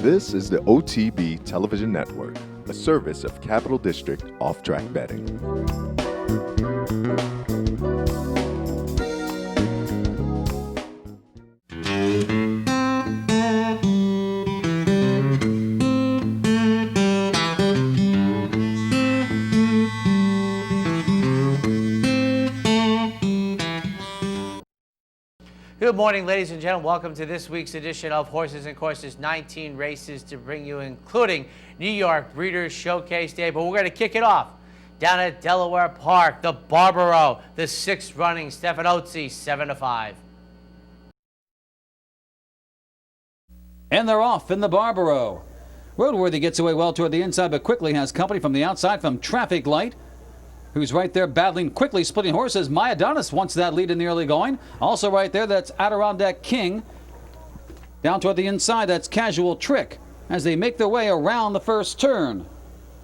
This is the OTB Television Network, a service of Capital District Off-Track Betting. Good morning, ladies and gentlemen. Welcome to this week's edition of Horses and Courses. 19 races to bring you, including New York Breeders' Showcase Day. But we're going to kick it off down at Delaware Park. The Barbaro, the sixth running Stefanozzi, 7-5. And they're off in the Barbaro. Roadworthy gets away well toward the inside, but quickly has company from the outside from Traffic Light, who's right there battling, quickly splitting horses. My Adonis wants that lead in the early going. Also right there, that's Adirondack King. Down toward the inside, that's Casual Trick as they make their way around the first turn.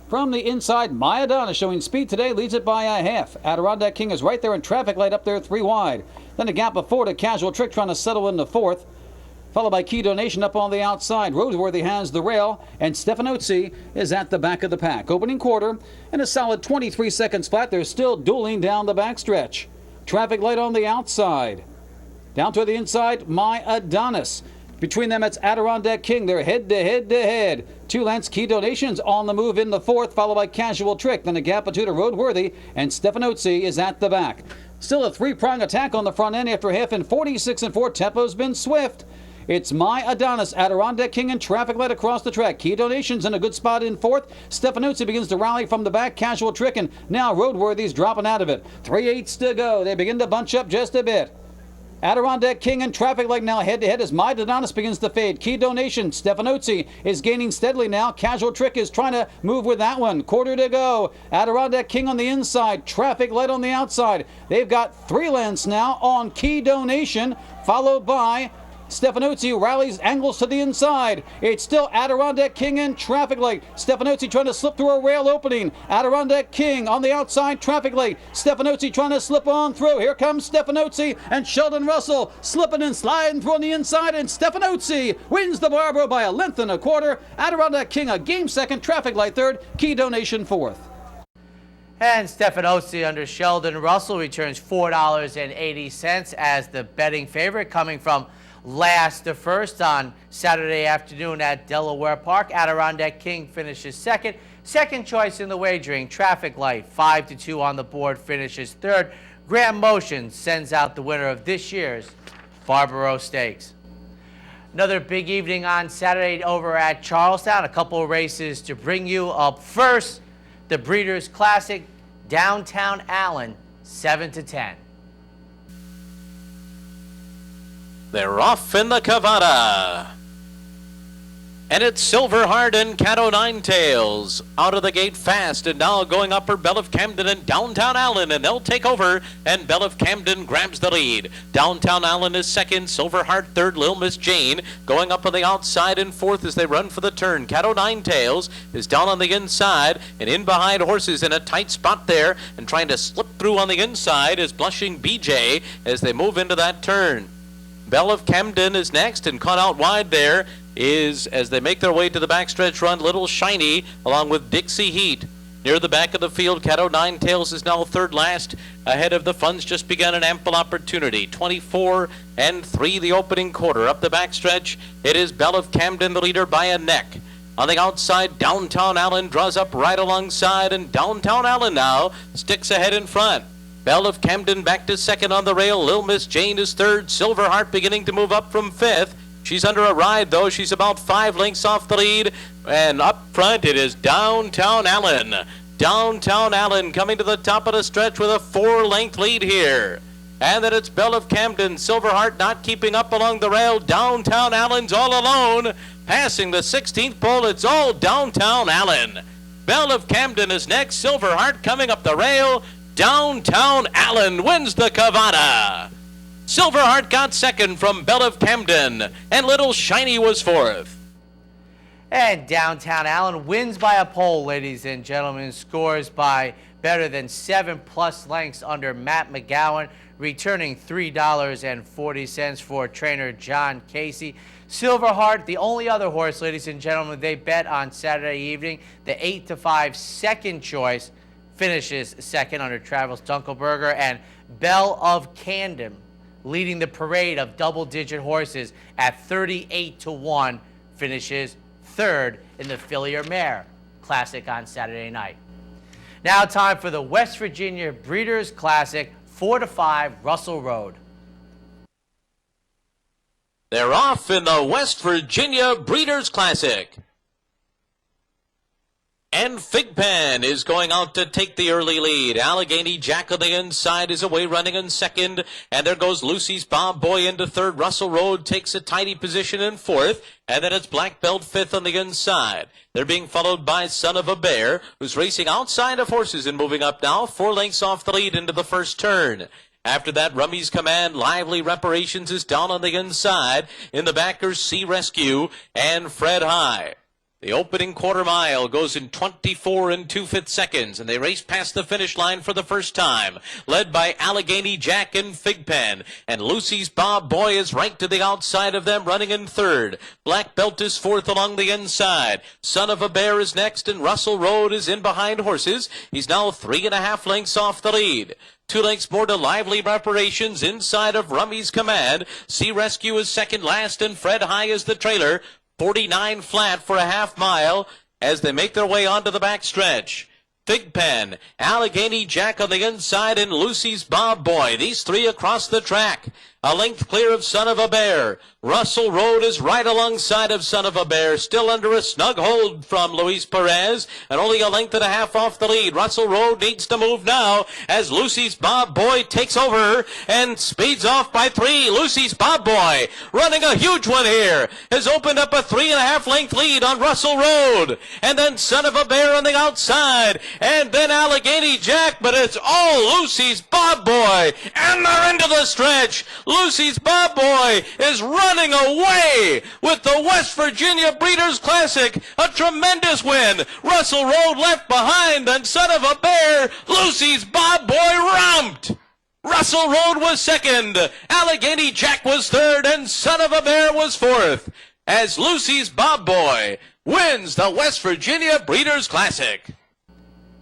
From the inside, My Adonis showing speed today, leads it by a half. Adirondack King is right there in Traffic Light up there 3 wide. Then a gap of 4 to Casual Trick trying to settle in the fourth. Followed by Key Donation up on the outside. Roseworthy has the rail, and Stefanozzi is at the back of the pack. Opening quarter, and a solid 23 seconds flat. They're still dueling down the backstretch. Traffic Light on the outside. Down to the inside, My Adonis. Between them, it's Adirondack King. They're head-to-head-to-head. 2 lengths, Key Donations on the move in the fourth, followed by Casual Trick. Then a gap of 2 to Roadworthy, and Stefanozzi is at the back. Still a 3-prong attack on the front end after half in 46 and 4. Tempo's been swift. It's My Adonis, Adirondack King, and Traffic Light across the track. Key Donations in a good spot in fourth. Stefanozzi begins to rally from the back. Casual Trick, and now Roadworthy's dropping out of it. 3/8 to go. They begin to bunch up just a bit. Adirondack King and Traffic Light now head-to-head as My Adonis begins to fade. Key Donation, Stefanozzi is gaining steadily now. Casual Trick is trying to move with that one. Quarter to go. Adirondack King on the inside. Traffic Light on the outside. They've got 3 lengths now on Key Donation, followed by Stefanozzi rallies, angles to the inside. It's still Adirondack King and Traffic Light. Stefanozzi trying to slip through a rail opening. Adirondack King on the outside, Traffic Light. Stefanozzi trying to slip on through. Here comes Stefanozzi and Sheldon Russell slipping and sliding through on the inside, and Stefanozzi wins the Barbaro by 1.25 lengths. Adirondack King a game second, Traffic Light third, Key Donation fourth. And Stefanozzi under Sheldon Russell returns $4.80 as the betting favorite, coming from last to first on Saturday afternoon at Delaware Park. Adirondack King finishes second. Second choice in the wagering, Traffic Light, 5-2 on the board, finishes third. Grand Motion sends out the winner of this year's Barbaro Stakes. Another big evening on Saturday over at Charlestown. A couple of races to bring you. Up first, the Breeders' Classic, Downtown Allen, 7-10. They're off in the Cavada. And it's Silverheart and Caddo Nine Tails out of the gate fast, and now going upper Belle of Camden and Downtown Allen, and they'll take over, and Belle of Camden grabs the lead. Downtown Allen is second, Silverheart third, Lil Miss Jane going up on the outside in fourth as they run for the turn. Caddo Nine Tails is down on the inside, and in behind horses in a tight spot there, and trying to slip through on the inside is Blushing BJ as they move into that turn. Belle of Camden is next, and caught out wide there is, as they make their way to the backstretch run, Little Shiny along with Dixie Heat. Near the back of the field, Caddo Nine Tails is now third last, ahead of the Funds Just Begun, an ample opportunity. 24 and 3 the opening quarter. Up the backstretch, it is Belle of Camden, the leader by a neck. On the outside, Downtown Allen draws up right alongside, and Downtown Allen now sticks ahead in front. Belle of Camden back to second on the rail. Lil Miss Jane is third. Silverheart beginning to move up from fifth. She's under a ride, though. She's about 5 lengths off the lead. And up front, it is Downtown Allen. Downtown Allen coming to the top of the stretch with a 4-length lead here. And then it's Belle of Camden. Silverheart not keeping up along the rail. Downtown Allen's all alone. Passing the 16th pole, it's all Downtown Allen. Belle of Camden is next. Silverheart coming up the rail. Downtown Allen wins the Cavada. Silverheart got second from Belle of Camden, and Little Shiny was fourth. And Downtown Allen wins by a pole, ladies and gentlemen, scores by better than 7+ lengths under Matt McGowan, returning $3.40 for trainer John Casey. Silverheart, the only other horse, ladies and gentlemen, they bet on Saturday evening. The 8-5 second choice finishes second under Travis Dunkelberger, and Belle of Camden, leading the parade of double-digit horses at 38-1, finishes third in the Fillier Mare Classic on Saturday night. Now time for the West Virginia Breeders' Classic, 4-5 Russell Road. They're off in the West Virginia Breeders' Classic. And Figpen is going out to take the early lead. Allegheny Jack on the inside is away running in second. And there goes Lucy's Bob Boy into third. Russell Road takes a tidy position in fourth. And then it's Black Belt fifth on the inside. They're being followed by Son of a Bear, who's racing outside of horses and moving up now, 4 lengths off the lead into the first turn. After that, Rummy's Command, Lively Reparations is down on the inside. In the backers, Sea Rescue and Fred High. The opening quarter mile goes in 24 2/5 seconds, and they race past the finish line for the first time, led by Allegheny Jack and Figpen, and Lucy's Bob Boy is right to the outside of them, running in third. Black Belt is fourth along the inside. Son of a Bear is next, and Russell Road is in behind horses. He's now 3.5 lengths off the lead. 2 lengths more to Lively Reparations inside of Rummy's Command. Sea Rescue is second last, and Fred High is the trailer. 49 flat for a half mile as they make their way onto the backstretch. Figpen, Allegheny Jack on the inside, and Lucy's Bob Boy. These three across the track. A length clear of Son of a Bear. Russell Road is right alongside of Son of a Bear, still under a snug hold from Luis Perez, and only a length and a half off the lead. Russell Road needs to move now as Lucy's Bob Boy takes over and speeds off by 3. Lucy's Bob Boy, running a huge one here, has opened up a 3.5 length lead on Russell Road. And then Son of a Bear on the outside, and then Allegheny Jack, but it's all Lucy's Bob Boy, and they're into the stretch. Lucy's Bob Boy is running away with the West Virginia Breeders' Classic. A tremendous win. Russell Road left behind, and Son of a Bear, Lucy's Bob Boy romped. Russell Road was second. Allegheny Jack was third, and Son of a Bear was fourth, as Lucy's Bob Boy wins the West Virginia Breeders' Classic.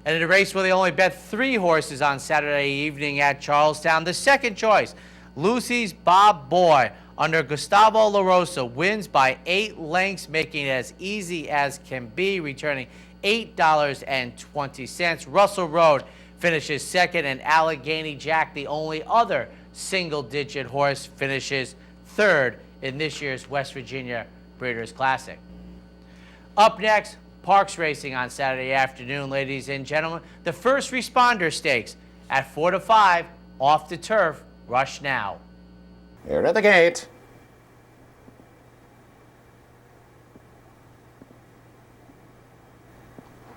And in a race where they only bet 3 horses on Saturday evening at Charlestown, the second choice, Lucy's Bob Boy, under Gustavo La Rosa, wins by 8 lengths, making it as easy as can be, returning $8.20. Russell Road finishes second, and Allegheny Jack, the only other single-digit horse, finishes third in this year's West Virginia Breeders' Classic. Up next, Parks Racing on Saturday afternoon, ladies and gentlemen. The First Responder Stakes at 4-5, off the turf. Rush Now. Here to the gate.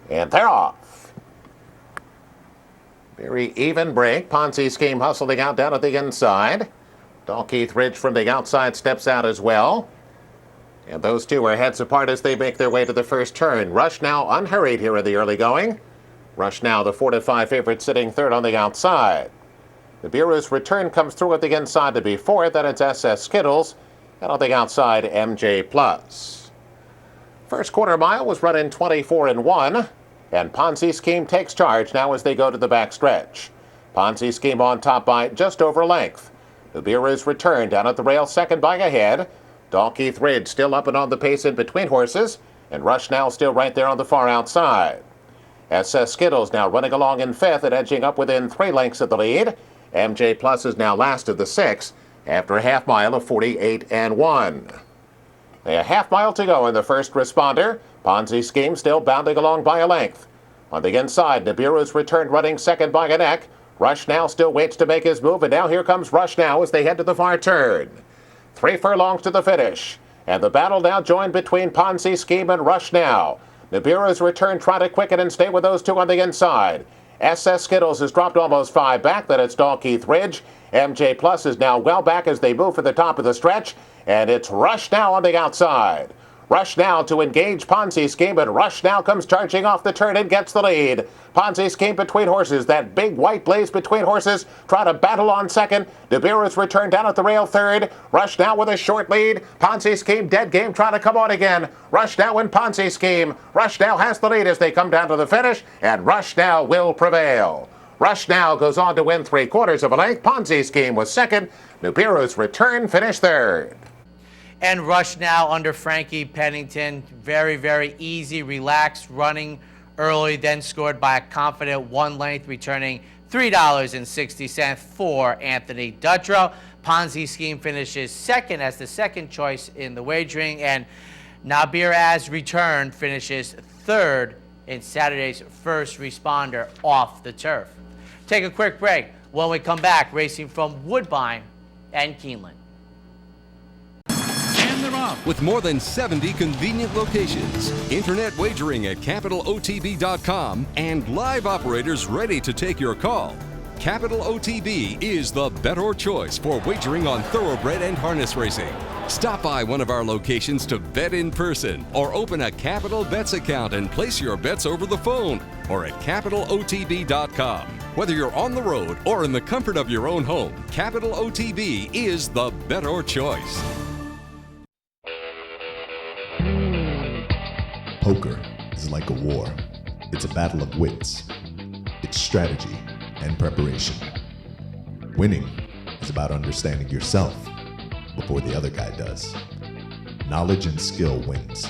And they're off. Very even break. Ponzi Scheme hustling out down at the inside. Dalkeith Ridge from the outside steps out as well. And those two are heads apart as they make their way to the first turn. Rush Now unhurried here in the early going. Rush Now, the 4-5 favorite, sitting third on the outside. The Bureau's Return comes through at the inside to be fourth, then it's SS Skittles, and on the outside, MJ Plus. First quarter mile was run in 24-1, and Ponzi Scheme takes charge now as they go to the backstretch. Ponzi Scheme on top by just over length. The Bureau's Return down at the rail second by a head. Dalkeith Ridge still up and on the pace in between horses, and Rush Now still right there on the far outside. SS Skittles now running along in fifth and edging up within 3 lengths of the lead. MJ Plus is now last of the 6 after a half mile of 48-1. A half mile to go in the First Responder. Ponzi Scheme still bounding along by a length. On the inside, Nibiru's Return running second by a neck. Rush Now still waits to make his move, and now here comes Rush Now as they head to the far turn. 3 furlongs to the finish, and the battle now joined between Ponzi Scheme and Rush Now. Nibiru's Return trying to quicken and stay with those two on the inside. SS Skittles has dropped almost 5 back. Then it's Dalkeith Ridge. MJ Plus is now well back as they move for the top of the stretch. And it's Rush Now on the outside. Rush now to engage Ponzi Scheme, and Rush now comes charging off the turn and gets the lead. Ponzi Scheme between horses, that big white blaze between horses, try to battle on second. Nibiru's return down at the rail third. Rush now with a short lead. Ponzi Scheme dead game trying to come on again. Rush now in Ponzi Scheme. Rush now has the lead as they come down to the finish, and Rush now will prevail. Rush now goes on to win 3/4 of a length. Ponzi Scheme was second. Nibiru's return finished third. And Rush now under Frankie Pennington. Very, very easy, relaxed, running early, then scored by a confident 1 length, returning $3.60 for Anthony Dutrow. Ponzi Scheme finishes second as the second choice in the wagering, and Nibiru's return finishes third in Saturday's first responder off the turf. Take a quick break. When we come back, racing from Woodbine and Keeneland. With more than 70 convenient locations, internet wagering at CapitalOTB.com, and live operators ready to take your call, Capital OTB is the better choice for wagering on thoroughbred and harness racing. Stop by one of our locations to bet in person, or open a Capital Bets account and place your bets over the phone, or at CapitalOTB.com. Whether you're on the road or in the comfort of your own home, Capital OTB is the better choice. Poker is like a war. It's a battle of wits. It's strategy and preparation. Winning is about understanding yourself before the other guy does. Knowledge and skill wins,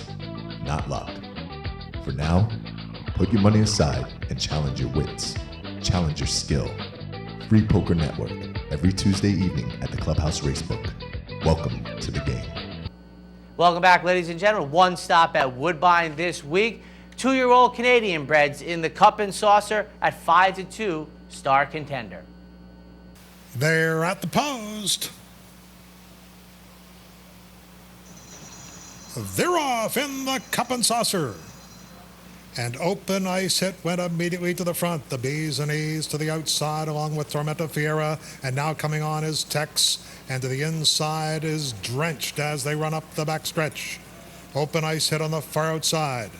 not luck. For now, put your money aside and challenge your wits. Challenge your skill. Free Poker Network, every Tuesday evening at the Clubhouse Racebook. Welcome to the game. Welcome back, ladies and gentlemen. One stop at Woodbine this week. 2-year-old Canadian breds in the Cup and Saucer at 5-2 Star Contender. They're at the post. They're off in the Cup and Saucer. And Open Ice Hit went immediately to the front. The B's and E's to the outside along with Tormenta Fiera. And now coming on is Tex. And to the inside is Drenched as they run up the backstretch. Open Ice Hit on the far outside.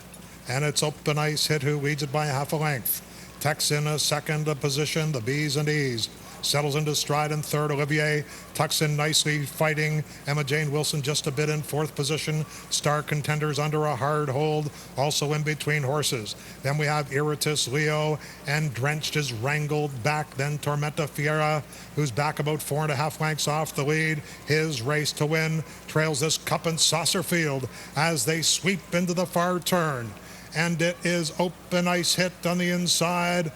And it's Open Ice Hit who leads it by half a length. Tex in a second position. The B's and E's. Settles into stride in third. Olivier tucks in nicely fighting. Emma Jane Wilson just a bit in fourth position. Star Contenders under a hard hold, also in between horses. Then we have Iritus Leo, and Drenched is wrangled back. Then Tormenta Fiera, who's back about 4.5 lengths off the lead. His race to win trails this Cup and Saucer field as they sweep into the far turn. And it is Open Ice Hit on the inside,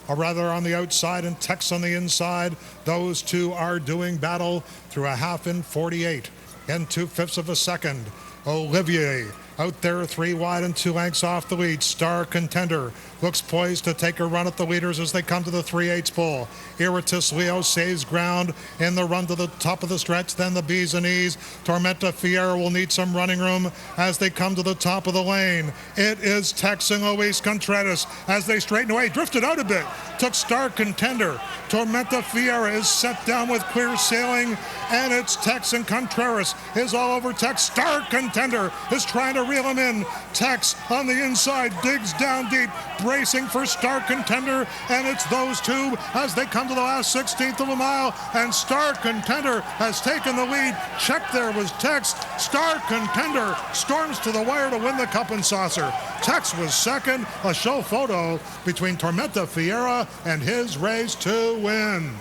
or rather on the outside, and Tex on the inside. Those two are doing battle through a half in 48 and 2/5 of a second. Olivier out there 3 wide and 2 lengths off the lead. Star Contender looks poised to take a run at the leaders as they come to the 3/8 pole. Iritus Leo saves ground in the run to the top of the stretch. Then the B's and E's. Tormenta Fiera will need some running room as they come to the top of the lane. It is Tex and Luis Contreras as they straighten away. Drifted out a bit. Took Star Contender. Tormenta Fiera is set down with clear sailing, and it's Tex and Contreras is all over Tex. Star Contender is trying to reel him in. Tex on the inside digs down deep, bracing for Star Contender, and it's those two as they come to the last 16th of a mile, and Star Contender has taken the lead. Check there was Tex. Star Contender storms to the wire to win the Cup and Saucer. Tex was second. A show photo between Tormenta Fiera and his race to win.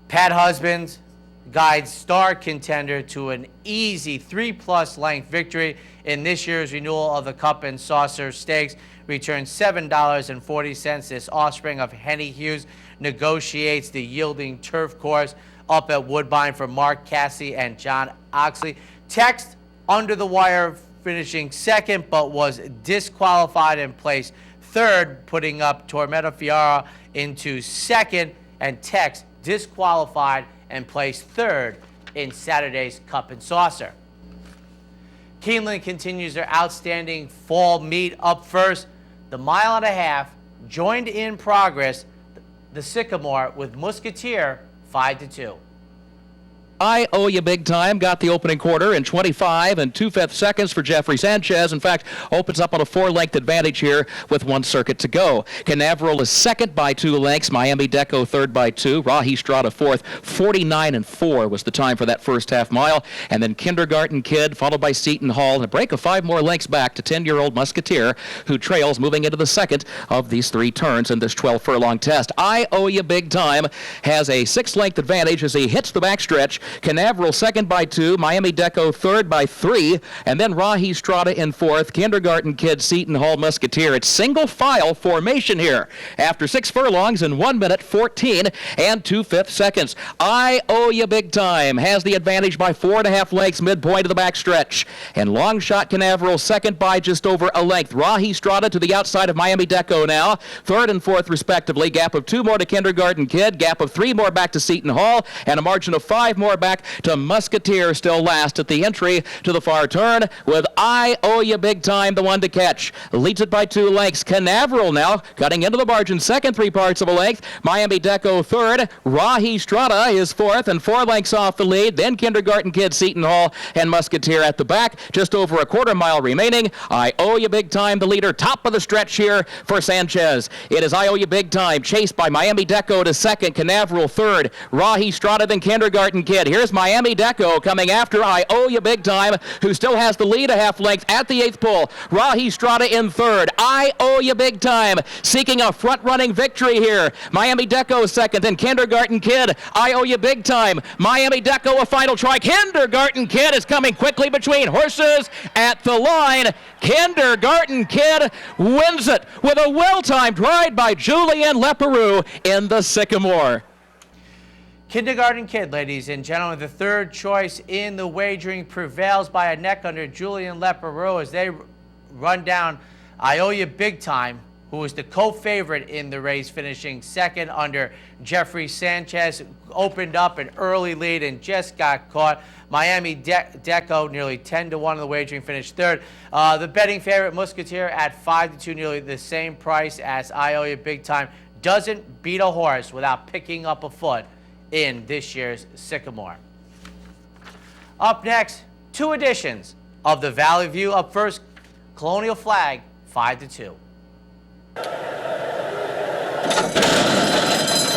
Pat Husbands guides Star Contender to an easy 3+ length victory in this year's renewal of the Cup and Saucer Stakes. Returns $7.40. This offspring of Henny Hughes negotiates the yielding turf course up at Woodbine for Mark Cassie and John Oxley. Tex under the wire, finishing second, but was disqualified and placed third, putting up Tormenta Fiera into second, and Tex disqualified and placed third in Saturday's Cup and Saucer. Keeneland continues their outstanding fall meet. Up first, the 1.5 mile, joined in progress, the Sycamore with Musketeer 5-2. I Owe You Big Time got the opening quarter in 25 and 2/5 seconds for Jeffrey Sanchez. In fact, opens up on a 4-length advantage here with 1 circuit to go. Canaveral is second by 2 lengths. Miami Deco third by 2. Rahi Strada fourth. 49-4 was the time for that first half mile. And then Kindergarten Kid, followed by Seton Hall, and a break of 5 more lengths back to 10-year-old Musketeer, who trails moving into the second of these 3 turns in this 12-furlong test. I Owe You Big Time has a 6-length advantage as he hits the backstretch. Canaveral second by 2, Miami Deco third by 3, and then Rahi Strada in fourth, Kindergarten Kid, Seton Hall, Musketeer. It's single file formation here after 6 furlongs in 1 minute 14 and 2/5 seconds. I Owe You Big Time has the advantage by 4.5 lengths midpoint of the backstretch, and Long Shot Canaveral second by just over a length. Rahi Strada to the outside of Miami Deco now, third and fourth respectively. Gap of 2 more to Kindergarten Kid, gap of 3 more back to Seton Hall, and a margin of 5 more back to Musketeer, still last at the entry to the far turn, with I Owe You Big Time the one to catch. Leads it by 2 lengths. Canaveral now cutting into the margin, second 3/4 of a length. Miami Deco third. Rahi Strada is fourth and 4 lengths off the lead. Then Kindergarten Kid, Seton Hall, and Musketeer at the back. Just over a 1/4 mile remaining. I Owe You Big Time the leader, top of the stretch here for Sanchez. It is I Owe You Big Time, chased by Miami Deco to second, Canaveral third, Rahi Strada, then Kindergarten Kid. Here's Miami Deco coming after I Owe You Big Time, who still has the lead a half length at the 8th pull. Rahi Strada in third. I Owe You Big Time seeking a front-running victory here. Miami Deco second, then Kindergarten Kid. I Owe You Big Time. Miami Deco a final try. Kindergarten Kid is coming quickly between horses at the line. Kindergarten Kid wins it with a well-timed ride by Julian Leparoux in the Sycamore. Kindergarten Kid, ladies and gentlemen, the third choice in the wagering, prevails by a neck under Julian Leparoux as they run down I Owe You Big Time, who was the co-favorite in the race, finishing second under Jeffrey Sanchez. Opened up an early lead and just got caught. Miami Deco, nearly 10-1 in the wagering, finished third. The betting favorite, Musketeer, at 5-2, nearly the same price as I Owe You Big Time. Doesn't beat a horse without picking up a foot in this year's Sycamore. Up next, 2 editions of the Valley View. Up first, Colonial Flag, 5-2.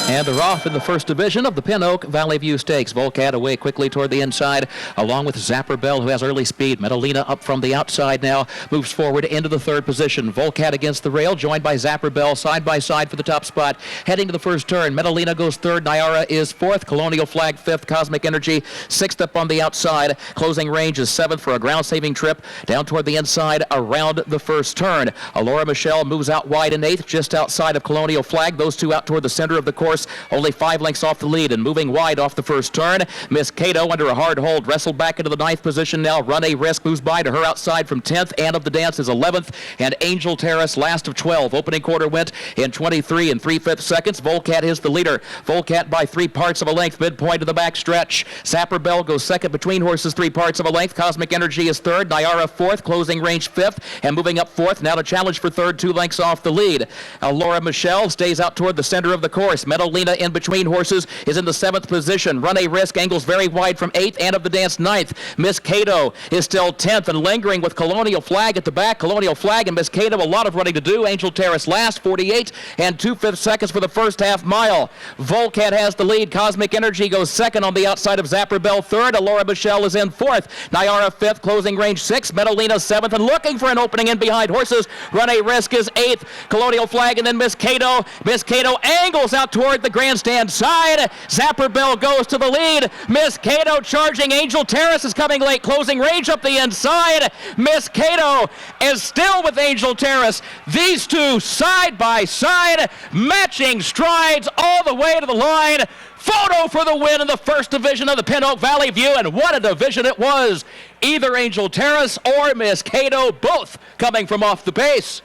And they're off in the first division of the Pin Oak Valley View Stakes. Volcat away quickly toward the inside, along with Zapper Bell, who has early speed. Metalina up from the outside now, moves forward into the third position. Volcat against the rail, joined by Zapper Bell, side by side for the top spot. Heading to the first turn, Metalina goes third, Nyara is fourth, Colonial Flag fifth, Cosmic Energy sixth up on the outside. Closing range is seventh for a ground-saving trip down toward the inside around the first turn. Alora Michelle moves out wide in eighth, just outside of Colonial Flag. Those two out toward the center of the course, only 5 lengths off the lead and moving wide off the first turn. Miss Cato under a hard hold, wrestled back into the 9th position now. Run a Risk moves by to her outside from 10th. And of the Dance is 11th. And Angel Terrace last of 12. Opening quarter went in 23 and 3/5 seconds. Volcat is the leader. Volcat by 3/4 of a length, midpoint of the back stretch. Zapper Bell goes second between horses, 3/4 of a length. Cosmic Energy is third. Nyara fourth, closing range fifth. And moving up fourth, now to challenge for third, 2 lengths off the lead. Laura Michelle stays out toward the center of the course. Metalina in between horses is in the 7th position. Run a Risk angles very wide from 8th, and of the Dance 9th. Miss Cato is still 10th and lingering with Colonial Flag at the back. Colonial Flag and Miss Cato, a lot of running to do. Angel Terrace last, 48 and 2/5 seconds for the first half mile. Volcat has the lead. Cosmic Energy goes second on the outside of Zapper Bell third. Alora Michelle is in fourth. Nyara fifth, closing range 6th. Metalina 7th and looking for an opening in behind horses. Run a Risk is 8th. Colonial Flag and then Miss Cato. Miss Cato angles out toward the grandstand side. Zapper Bell goes to the lead. Miss Cato charging. Angel Terrace is coming late. Closing range up the inside. Miss Cato is still with Angel Terrace. These two side by side, matching strides all the way to the line. Photo for the win in the first division of the Pin Oak Valley View, and what a division it was. Either Angel Terrace or Miss Cato, both coming from off the pace.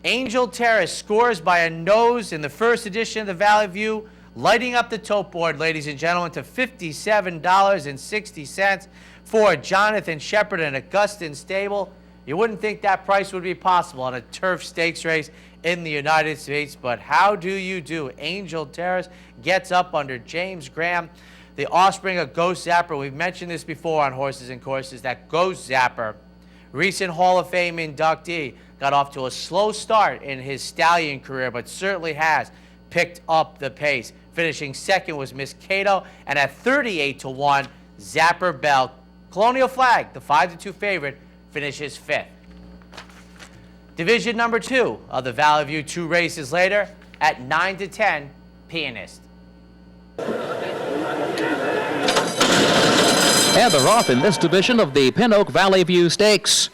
Angel Terrace scores by a nose in the first edition of the Valley View, lighting up the tote board, ladies and gentlemen, to $57.60 for Jonathan Shepard and Augustin Stable. You wouldn't think that price would be possible on a turf stakes race in the United States, but how do you do? Angel Terrace gets up under James Graham. the offspring of Ghost Zapper. We've mentioned this before on Horses and Courses, that Ghost Zapper, recent Hall of Fame inductee, got off to a slow start in his stallion career, but certainly has picked up the pace. Finishing second was Miss Cato, and at 38-1, Zapper Bell. Colonial Flag, the 5-2 favorite, finishes fifth. Division number 2 of the Valley View, 2 races later, at 9-10, Pianist. And they're off in this division of the Pin Oak Valley View Stakes.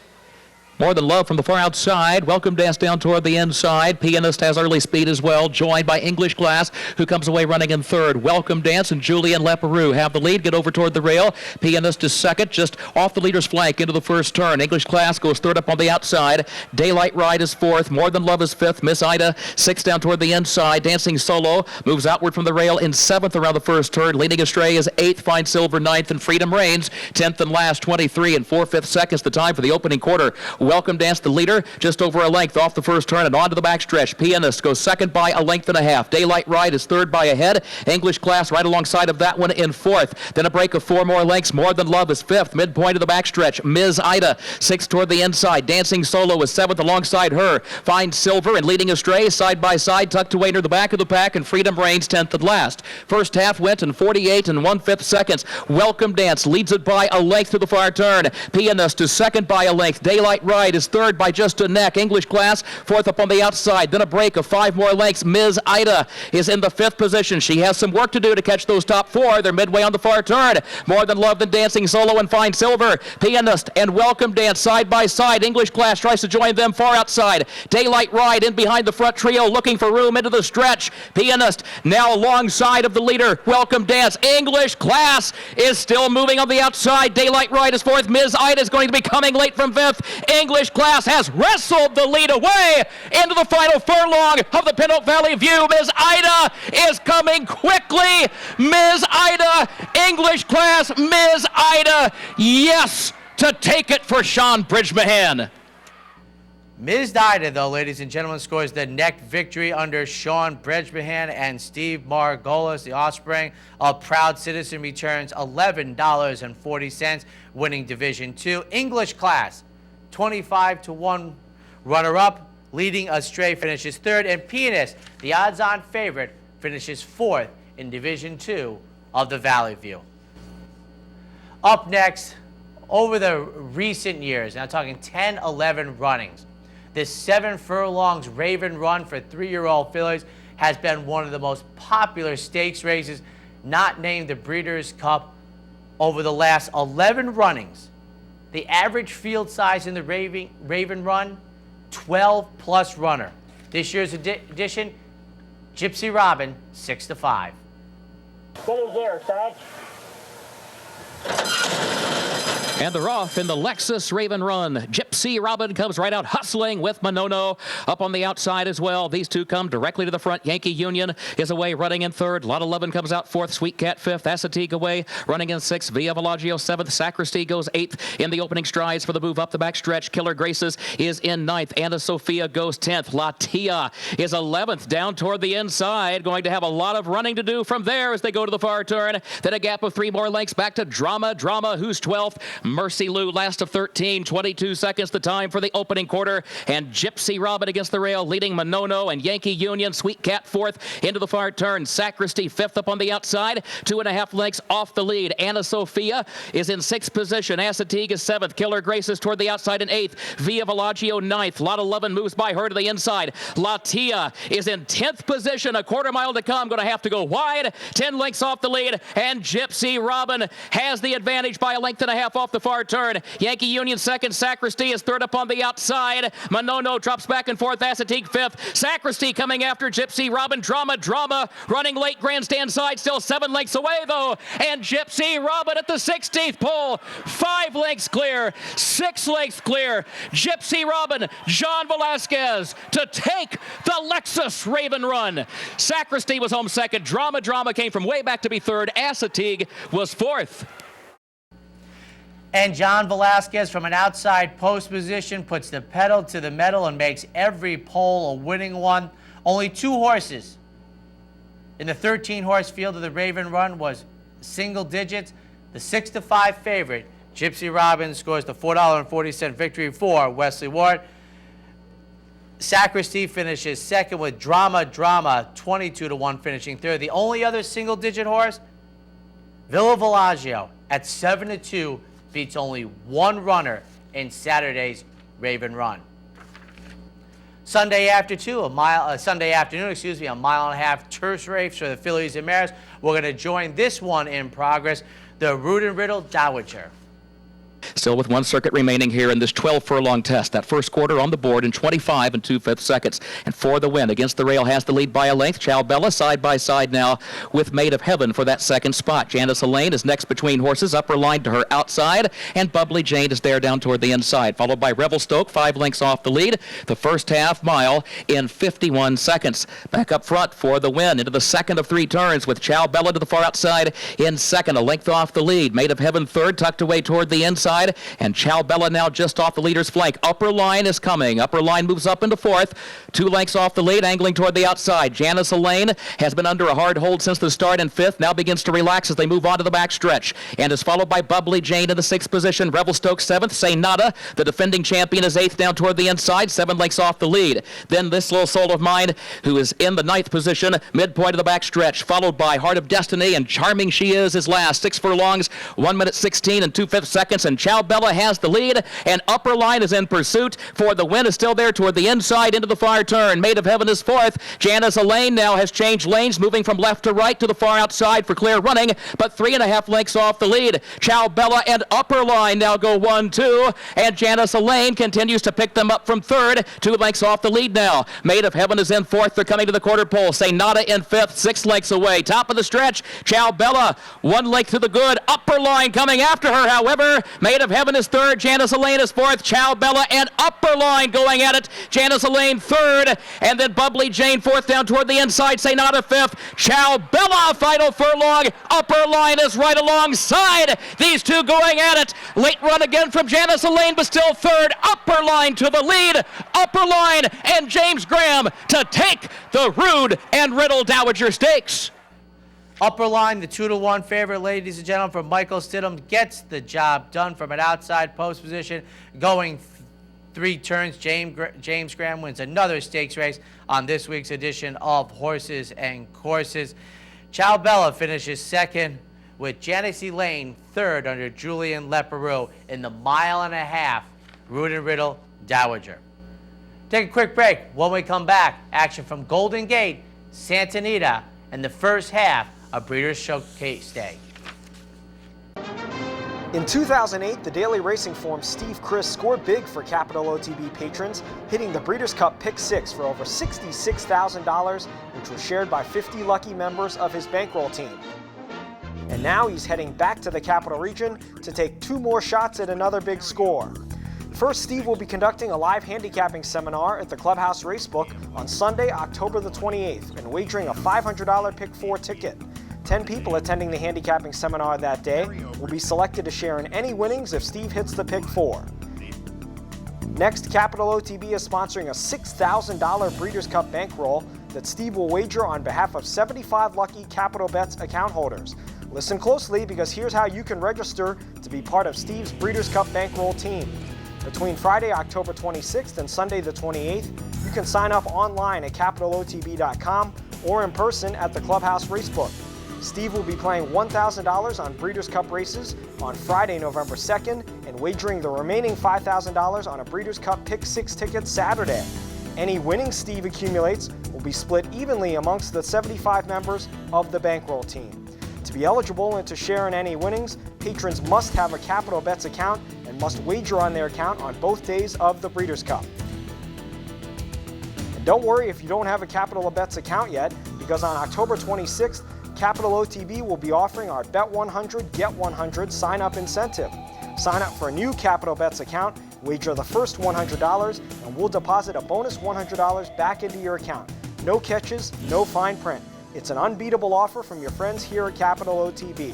More Than Love from the far outside. Welcome Dance down toward the inside. Pianist has early speed as well, joined by English Class, who comes away running in third. Welcome Dance and Julian Leperoux have the lead, get over toward the rail. Pianist is second, just off the leader's flank into the first turn. English Class goes third up on the outside. Daylight Ride is fourth. More Than Love is fifth. Miss Ida, sixth down toward the inside. Dancing Solo moves outward from the rail in seventh around the first turn. Leading Astray is eighth. Fine Silver ninth, and Freedom Reigns 10th and last, 23 and 4/5 seconds the time for the opening quarter. Welcome Dance, the leader, just over a length off the first turn and on to the backstretch. Pianist goes second by a length and a half. Daylight Ride is third by a head. English Class right alongside of that one in fourth. Then a break of 4 more lengths. More Than Love is fifth. Midpoint of the backstretch. Ms. Ida, sixth toward the inside. Dancing Solo is seventh alongside her. Fine Silver and Leading Astray side by side, tucked away near the back of the pack, and Freedom Reigns 10th and last. First half went in 48 and 1/5 seconds. Welcome Dance leads it by a length to the far turn. Pianist is second by a length. Daylight Ride is third by just a neck. English Class fourth up on the outside. Then a break of 5 more lengths. Ms. Ida is in the fifth position. She has some work to do to catch those top 4. They're midway on the far turn. More Than Love than Dancing Solo and Fine Silver. Pianist and Welcome Dance side by side. English Class tries to join them far outside. Daylight Ride in behind the front trio, looking for room into the stretch. Pianist now alongside of the leader. Welcome Dance. English Class is still moving on the outside. Daylight Ride is fourth. Ms. Ida is going to be coming late from fifth. English Class has wrestled the lead away into the final furlong of the Pin Oak Valley View. Ms. Ida is coming quickly. Ms. Ida, English Class, Ms. Ida, yes, to take it for Sean Bridgmahan. Ms. Ida, though, ladies and gentlemen, scores the neck victory under Sean Bridgmahan, and Steve Margolis, the offspring of Proud Citizen, returns $11.40, winning Division 2. English Class, 25-1 runner-up. Leading Astray finishes third, and Pianist, the odds-on favorite, finishes fourth in Division 2 of the Valley View. Up next, over the recent years, and I'm talking 10, 11 runnings, this 7 furlongs Raven Run for 3-year-old fillies has been one of the most popular stakes races, not named the Breeders' Cup. Over the last 11 runnings, the average field size in the Raven Run, 12-plus runner. This year's edition, Gypsy Robin, 6-5. Steady there, Satch. And they're off in the Lexus Raven Run. Gypsy Robin comes right out hustling with Monono up on the outside as well. These two come directly to the front. Yankee Union is away running in third. Lot 11 comes out fourth. Sweet Cat fifth. Assateague away running in sixth. Via Villagio seventh. Sacristy goes eighth in the opening strides for the move up the backstretch. Killer Graces is in ninth. Anna Sophia goes 10th. Latia is 11th down toward the inside. Going to have a lot of running to do from there as they go to the far turn. Then a gap of 3 more lengths back to Drama. Drama, who's 12th. Mercy Lou, last of 13, 22 seconds the time for the opening quarter, and Gypsy Robin against the rail, leading Monono and Yankee Union. Sweet Cat fourth into the far turn. Sacristy fifth up on the outside, 2.5 lengths off the lead. Anna Sophia is in sixth position. Assateague is seventh. Killer Graces toward the outside in eighth. Via Villagio ninth. Lot 11 moves by her to the inside. Latia is in 10th position. A quarter mile to come. Going to have to go wide. 10 lengths off the lead, and Gypsy Robin has the advantage by a length and a half off the far turn. Yankee Union second. Sacristy is third up on the outside. Monono drops back and forth. Assateague fifth. Sacristy coming after Gypsy Robin. Drama running late grandstand side. Still 7 lengths away though. And Gypsy Robin at the 16th pole. 5 lengths clear. 6 lengths clear. Gypsy Robin, John Velasquez to take the Lexus Raven Run. Sacristy was home second. Drama came from way back to be third. Assateague was fourth. And John Velasquez from an outside post position puts the pedal to the metal and makes every pole a winning one. Only 2 horses in the 13-horse field of the Raven Run was single digits. The 6-5 favorite, Gypsy Robin, scores the $4.40 victory for Wesley Ward. Sacristy finishes second with Drama 22-1 finishing third. The only other single digit horse, Villa Villaggio at 7-2 beats only one runner in Saturday's Raven Run. Sunday afternoon, a mile and a half turf race for the fillies and mares. We're going to join this one in progress, the Root and Riddle Dowager. Still with one circuit remaining here in this 12-furlong test. That first quarter on the board in 25 2/5 seconds. And for the win, Against the Rail has the lead by a length. Ciao Bella side by side now with Maid of Heaven for that second spot. Janice Elaine is next between horses, upper line to her outside, and Bubbly Jane is there down toward the inside, followed by Revelstoke, 5 lengths off the lead. The first half mile in 51 seconds. Back up front for the win into the second of 3 turns with Ciao Bella to the far outside in second, a length off the lead. Maid of Heaven third, tucked away toward the inside. And Ciao Bella now just off the leader's flank. Upper line is coming. Upper line moves up into fourth. 2 lengths off the lead, angling toward the outside. Janice Elaine has been under a hard hold since the start in fifth. Now begins to relax as they move on to the back stretch. And is followed by Bubbly Jane in the 6th position. Revelstoke 7th. Say Nada, the defending champion, is 8th down toward the inside. 7 lengths off the lead. Then This Little Soul of Mine, who is in the 9th position, midpoint of the back stretch. Followed by Heart of Destiny, and Charming She Is last. 6 furlongs, 1 minute 16 2/5 seconds. And Ciao Bella has the lead, and Upper Line is in pursuit for the win, is still there toward the inside into the far turn. Maid of Heaven is 4th. Janice Elaine now has changed lanes, moving from left to right to the far outside for clear running, but 3.5 lengths off the lead. Ciao Bella and Upper Line now go 1-2, and Janice Elaine continues to pick them up from third, 2 lengths off the lead now. Maid of Heaven is in 4th. They're coming to the quarter pole. Say Nada in 5th, 6 lengths away. Top of the stretch, Ciao Bella, 1 length to the good. Upper Line coming after her, however. Maid of Heaven is 3rd. Janice Elaine is 4th. Ciao Bella and Upper Line going at it. Janice Elaine 3rd, and then Bubbly Jane 4th down toward the inside. Say Nada 5th. Ciao Bella final furlong. Upper Line is right alongside. These two going at it. Late run again from Janice Elaine, but still 3rd. Upper Line to the lead. Upper Line and James Graham to take the Rood and Riddle Dowager Stakes. Upper Line, the 2-1 favorite, ladies and gentlemen, from Michael Stidham, gets the job done from an outside post position, going 3 turns. James Graham wins another stakes race on this week's edition of Horses and Courses. Ciao Bella finishes 2nd, with Janice Elaine 3rd under Julian Leparoux in the 1.5-mile Rood and Riddle Dowager. Take a quick break. When we come back, action from Golden Gate, Santa Anita, and the first half of Breeders' Showcase Day. In 2008, the Daily Racing Form Steve Chris scored big for Capital OTB patrons, hitting the Breeders' Cup Pick 6 for over $66,000, which was shared by 50 lucky members of his bankroll team. And now he's heading back to the Capital Region to take 2 more shots at another big score. First, Steve will be conducting a live handicapping seminar at the Clubhouse Racebook on Sunday, October the 28th, and wagering a $500 Pick 4 ticket. 10 people attending the handicapping seminar that day will be selected to share in any winnings if Steve hits the Pick 4. Next, Capital OTB is sponsoring a $6,000 Breeders' Cup bankroll that Steve will wager on behalf of 75 lucky Capital Bets account holders. Listen closely, because here's how you can register to be part of Steve's Breeders' Cup bankroll team. Between Friday, October 26th and Sunday the 28th, you can sign up online at capitalotb.com or in person at the Clubhouse Racebook. Steve will be playing $1,000 on Breeders' Cup races on Friday, November 2nd, and wagering the remaining $5,000 on a Breeders' Cup Pick 6 ticket Saturday. Any winnings Steve accumulates will be split evenly amongst the 75 members of the bankroll team. To be eligible and to share in any winnings, patrons must have a Capital Bets account and must wager on their account on both days of the Breeders' Cup. And don't worry if you don't have a Capital Bets account yet, because on October 26th, Capital OTB will be offering our Bet 100 Get 100 sign-up incentive. Sign up for a new Capital Bets account, wager the first $100, and we'll deposit a bonus $100 back into your account. No catches, no fine print. It's an unbeatable offer from your friends here at Capital OTB.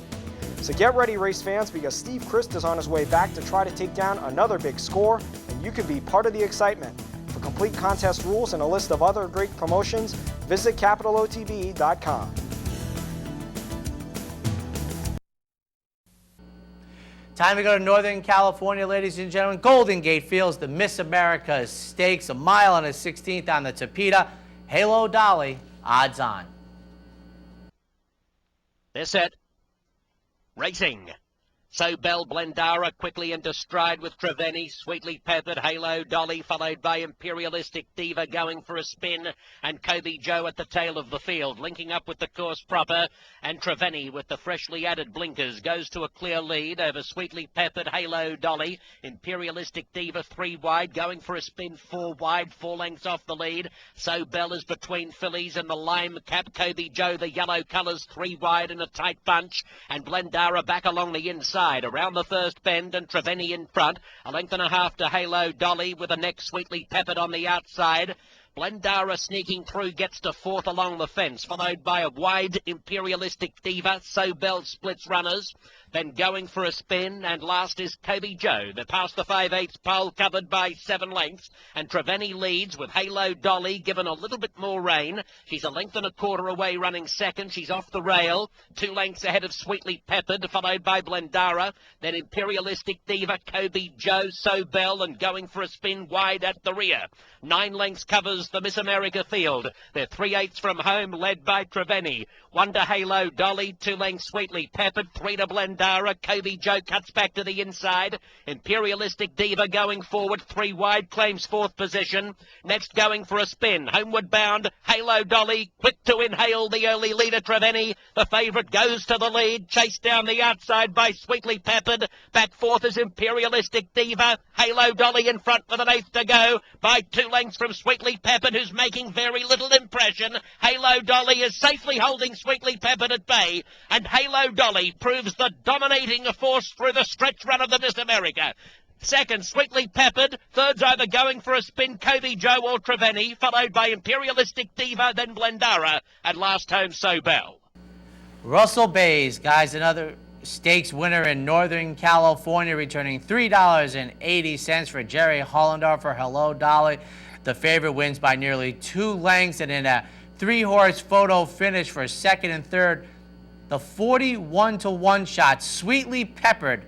So get ready, race fans, because Steve Christ is on his way back to try to take down another big score, and you can be part of the excitement. For complete contest rules and a list of other great promotions, visit capitalotb.com. Time to go to Northern California, ladies and gentlemen. Golden Gate Fields, the Miss America Stakes, a mile and a 16th on the Tapeta. Halo Dolly, odds on. They're set. Racing. So Bell Blendara quickly into stride with Treveni, Sweetly Peppered, Halo Dolly, followed by Imperialistic Diva going for a spin, and Kobe Joe at the tail of the field, linking up with the course proper, and Treveni with the freshly added blinkers goes to a clear lead over Sweetly Peppered, Halo Dolly, Imperialistic Diva 3 wide, going for a spin 4 wide, 4 lengths off the lead. So Bell is between fillies and the lime cap, Kobe Joe the yellow colours 3 wide in a tight bunch, and Blendara back along the inside. Around the first bend and Treveni in front, a length and a half to Halo Dolly with the neck Sweetly Peppered on the outside. Blendara sneaking through gets to fourth along the fence, followed by a wide Imperialistic Diva. So Bell splits runners, then going for a spin, and last is Kobe Joe. They're past the 5/8 pole, covered by 7 lengths, and Treveni leads with Halo Dolly given a little bit more rein. She's a length and a quarter away running second. She's off the rail, 2 lengths ahead of Sweetly Peppered, followed by Blendara, then Imperialistic Diva, Kobe Joe, So Bell, and going for a spin wide at the rear. 9 lengths covers the Miss America field. They're 3/8 from home, led by Treveni. 1 to Halo Dolly, 2 lengths Sweetly Peppered, 3 to Blendara. Kobe Joe cuts back to the inside. Imperialistic Diva going forward, 3 wide, claims 4th position. Next going for a spin, homeward bound, Halo Dolly, quick to inhale the early leader Treveni. The favourite goes to the lead, chased down the outside by Sweetly Peppered. Back 4th is Imperialistic Diva. Halo Dolly in front with an 1/8 to go by 2 lengths from Sweetly Peppered, who's making very little impression. Halo Dolly is safely holding Sweetly Peppered at bay, and Halo Dolly proves the dominating force through the stretch run of the Miss America. Second, Sweetly Peppered. Third's either going for a spin, Kobe Joe or Treveni, followed by Imperialistic Diva, then Blendara, and last home, So Bell. Russell Bays, guys, another stakes winner in Northern California, returning $3.80 for Jerry Hollendorf for Hello Dolly. The favorite wins by nearly 2 lengths, and in a 3-horse photo finish for second and third, the 41-to-1 shot, Sweetly Peppered,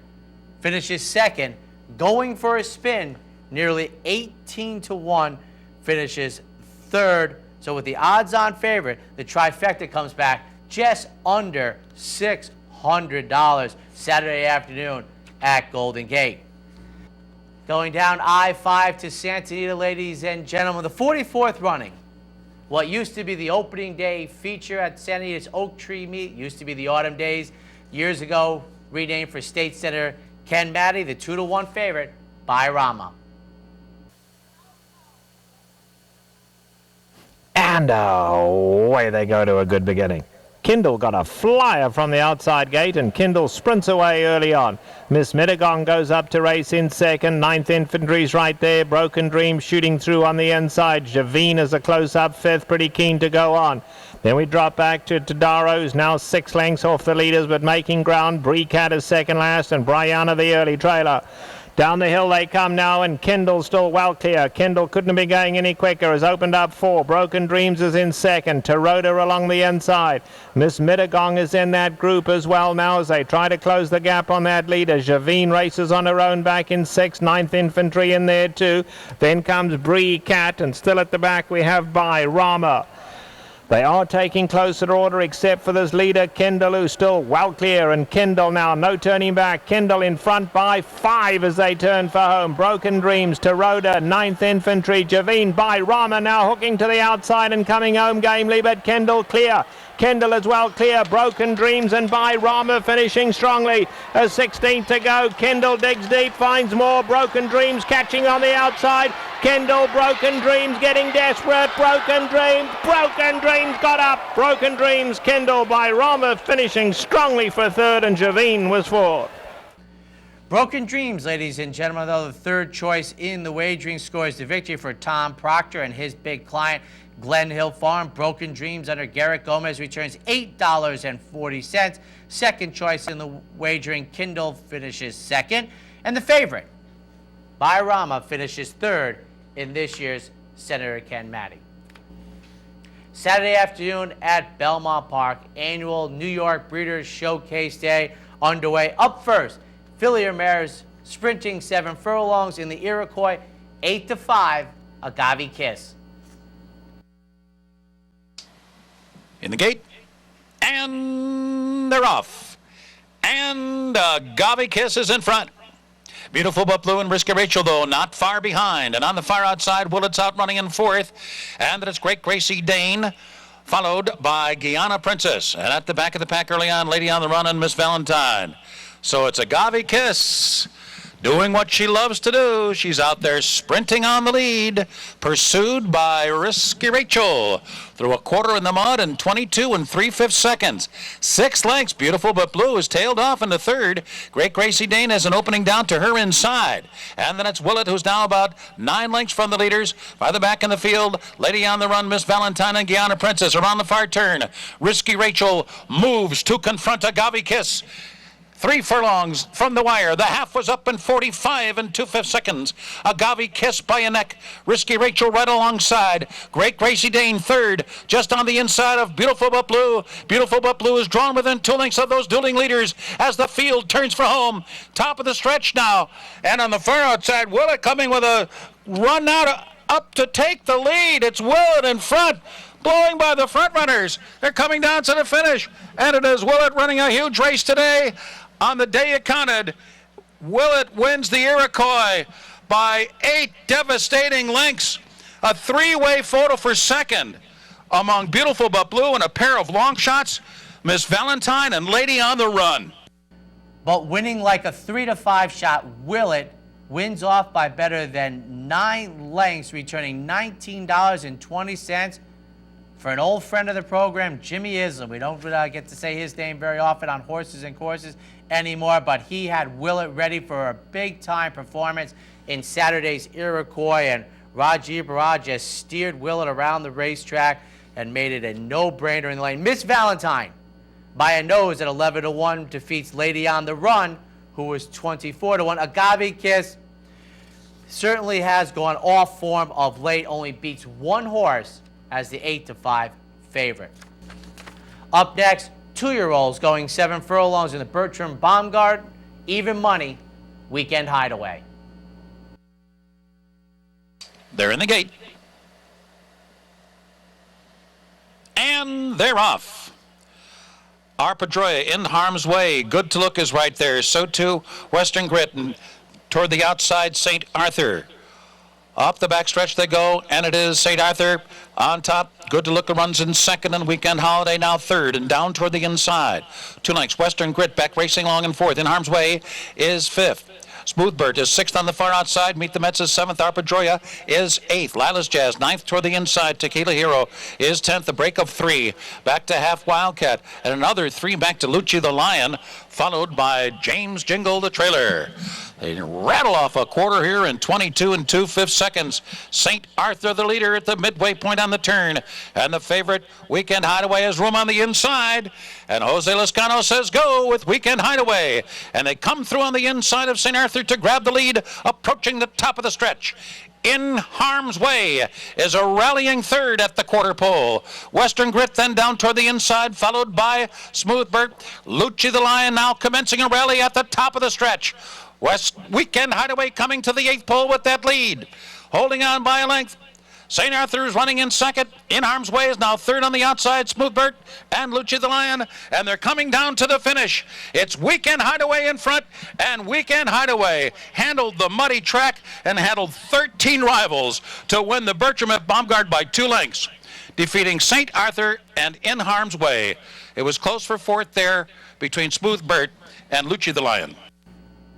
finishes second, going for a spin, nearly 18-to-1, finishes third. So with the odds-on favorite, the trifecta comes back just under $600 Saturday afternoon at Golden Gate. Going down I-5 to Santa Anita, ladies and gentlemen, the 44th running. What used to be the opening day feature at Santa Anita's Oak Tree Meet, used to be the Autumn Days, years ago renamed for State Senator Ken Matty, the 2-to-1 favorite by Rama. And away they go to a good beginning. Kindle got a flyer from the outside gate, and Kindle sprints away early on. Miss Mittagong goes up to race in second. 9th Infantry's right there. Broken Dream shooting through on the inside. Javine is a close-up 5th, pretty keen to go on. Then we drop back to Tadaro, who's now 6 lengths off the leaders, but making ground. Breecat is second last, and Brianna the early trailer. Down the hill they come now, and Kendall still well clear. Kendall couldn't have been going any quicker, has opened up 4. Broken Dreams is in second. Taroda along the inside. Miss Mittagong is in that group as well now as they try to close the gap on that leader. Javine races on her own back in 6th. 9th Infantry in there too. Then comes Bree Cat, and still at the back we have by Rama. They are taking closer order except for this leader, Kendall, who's still well clear. And Kendall now, no turning back. Kendall in front by 5 as they turn for home. Broken Dreams, Taroda, 9th Infantry, Javine by Rama now hooking to the outside and coming home gamely, but Kendall clear. Kendall as well clear. Broken Dreams and by Rama finishing strongly. A 16th to go. Kendall digs deep, finds more. Broken Dreams catching on the outside. Kendall, Broken Dreams getting desperate. Broken Dreams got up. Broken Dreams, Kendall by Rama finishing strongly for third, and Javine was fourth. Broken Dreams, ladies and gentlemen, though the third choice in the wagering, scores the victory for Tom Proctor and his big client, Glen Hill Farm. Broken Dreams under Garrett Gomez returns $8.40. Second choice in the wagering, Kendall finishes second. And the favorite, by Rama, finishes third in this year's Senator Ken Matty. Saturday afternoon at Belmont Park, annual New York Breeders' Showcase Day underway. Up first, fillier mares sprinting 7 furlongs in the Iroquois, 8-5, Agave Kiss. In the gate, and they're off. And Agave Kiss is in front. Beautiful But Blue and Risky Rachel, though, not far behind. And on the far outside, Willet's out running in fourth. And then it's Great Gracie Dane, followed by Guyana Princess. And at the back of the pack early on, Lady on the Run and Miss Valentine. So it's Agave Kiss doing what she loves to do. She's out there sprinting on the lead, pursued by Risky Rachel through a quarter in the mud and 22 3/5 seconds. 6 lengths. Beautiful But Blue is tailed off into third. Great Gracie Dane has an opening down to her inside. And then it's Willet, who's now about 9 lengths from the leaders. Farther back in the field, Lady on the Run, Miss Valentine, and Guyana Princess around the far turn. Risky Rachel moves to confront Agave Kiss. 3 furlongs from the wire. The half was up in 45 2/5 seconds. Agave Kiss by a neck. Risky Rachel right alongside. Great Gracie Dane third, just on the inside of Beautiful But Blue. Beautiful But Blue is drawn within 2 lengths of those dueling leaders as the field turns for home. Top of the stretch now. And on the far outside, Willett coming with a run out up to take the lead. It's Willett in front, blowing by the front runners. They're coming down to the finish. And it is Willett running a huge race today. On the day it counted, Willett wins the Iroquois by 8 devastating lengths. A 3-way photo for second among Beautiful But Blue and a pair of long shots, Miss Valentine and Lady on the Run. But winning like a 3-5 shot, Willett wins off by better than 9 lengths, returning $19.20 for an old friend of the program, Jimmy Islam. We don't get to say his name very often on Horses and Courses anymore, but he had Willett ready for a big-time performance in Saturday's Iroquois, and Rajiv Baraj just steered Willett around the racetrack and made it a no-brainer in the lane. Miss Valentine, by a nose at 11-1, defeats Lady on the Run, who was 24-1. Agave Kiss certainly has gone off form of late, only beats 1 horse as the 8-5 favorite. Up next, 2-year-olds going 7 furlongs in the Bertram Baumgart Even Money Weekend Hideaway. They're in the gate. And they're off. Arpadroya in harm's way. Good to Look is right there. So too Western Grit, and toward the outside, St. Arthur. Up the backstretch they go, and it is St. Arthur on top. Good to Look runs in second, and Weekend Holiday now third, and down toward the inside. 2 lengths. Western Grit back racing along in fourth. In harm's way is fifth. Smoothbird is sixth on the far outside. Meet the Mets is seventh. Arpadroya is eighth. Lila's Jazz ninth toward the inside. Tequila Hero is 10th. A break of 3. Back to Half Wildcat. And another 3 back to Lucci the Lion, followed by James Jingle the Trailer. They rattle off a quarter here in 22 2/5 seconds. St. Arthur the leader at the midway point on the turn. And the favorite, Weekend Hideaway, has room on the inside. And Jose Lezcano says go with Weekend Hideaway. And they come through on the inside of St. Arthur to grab the lead, approaching the top of the stretch. In harm's way is a rallying third at the quarter pole. Western Grit then down toward the inside, followed by Smoothbird. Lucci the Lion now commencing a rally at the top of the stretch. Weekend Hideaway coming to the 8th pole with that lead. Holding on by a length. St. Arthur is running in second. In harm's way is now third on the outside. Smoothbird and Lucci the Lion. And they're coming down to the finish. It's Weekend Hideaway in front. And Weekend Hideaway handled the muddy track and handled 13 rivals to win the Bertram at Baumgart by 2 lengths, defeating St. Arthur and In Harm's Way. It was close for fourth there between Smoothbird and Lucci the Lion.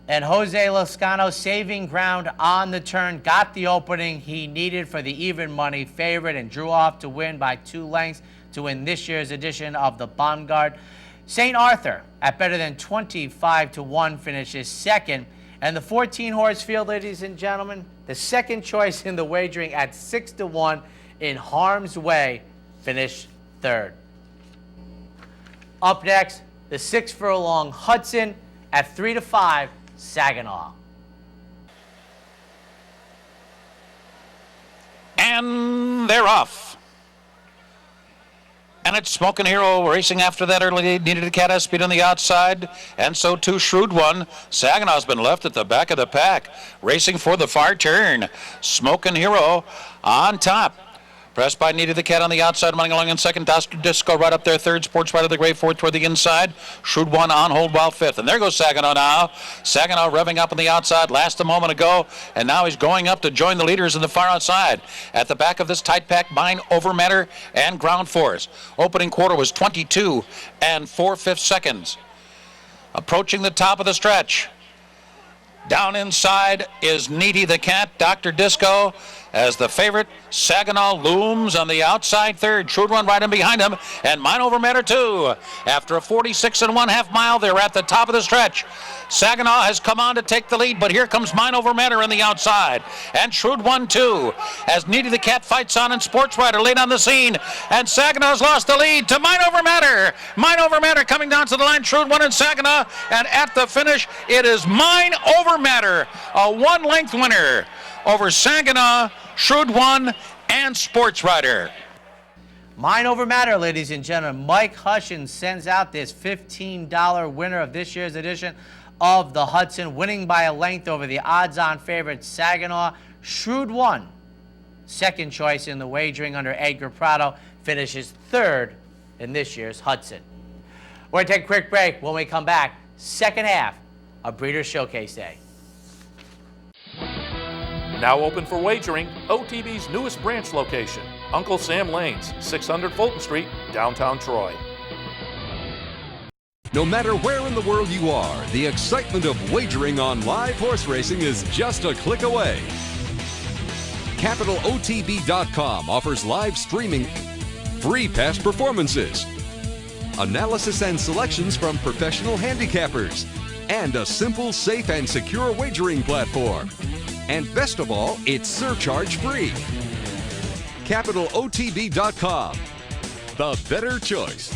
And Jose Lezcano saving ground on the turn, got the opening he needed for the even money favorite and drew off to win by 2 lengths to win this year's edition of the Baumgart. St. Arthur, at better than 25-1, finishes second. And the 14-horse field, ladies and gentlemen, the second choice in the wagering at 6-1, In Harm's Way, finished third. Up next, the 6 furlong Hudson at 3-5, Saginaw. And they're off. And it's Smoking Hero racing after that early lead. Needed a cat has speed on the outside, and so too Shrewd One. Saginaw's been left at the back of the pack, racing for the far turn. Smoking Hero on top. Pressed by Needed the Cat on the outside, running along in second. Dr. Disco right up there, third. Sports Rider the Gray fourth toward the inside. Shrewd One on hold while fifth. And there goes Saginaw now. Saginaw revving up on the outside last a moment ago, and now he's going up to join the leaders in the far outside. At the back of this tight pack, Mine Over Matter and Ground Force. Opening quarter was 22 and 4/5 seconds. Approaching the top of the stretch. Down inside is Needy the Cat, Dr. Disco, as the favorite. Saginaw looms on the outside third. Shrewd One right in behind him, and Mine Over Matter too. After a 46 1/2 mile, they're at the top of the stretch. Saginaw has come on to take the lead, but here comes Mine Over Matter on the outside, and Shrewd One too, as Needy the Cat fights on, and Sports Rider late on the scene, and Saginaw's lost the lead to Mine Over Matter. Mine Over Matter coming down to the line, Shrewd One and Saginaw, and at the finish, it is Mine Over Matter, a 1-length winner over Saginaw, Shrewd One, and Sports Rider. Mine Over Matter, ladies and gentlemen. Mike Hushin sends out this $15 winner of this year's edition of the Hudson, winning by a length over the odds-on favorite Saginaw. Shrewd One, second choice in the wagering under Edgar Prado, finishes third in this year's Hudson. We're going to take a quick break. When we come back, second half of Breeders' Showcase Day. Now open for wagering, OTB's newest branch location, Uncle Sam Lanes, 600 Fulton Street, downtown Troy. No matter where in the world you are, the excitement of wagering on live horse racing is just a click away. CapitalOTB.com offers live streaming, free past performances, analysis and selections from professional handicappers, and a simple, safe, and secure wagering platform. And best of all, it's surcharge-free. CapitalOTB.com, the better choice.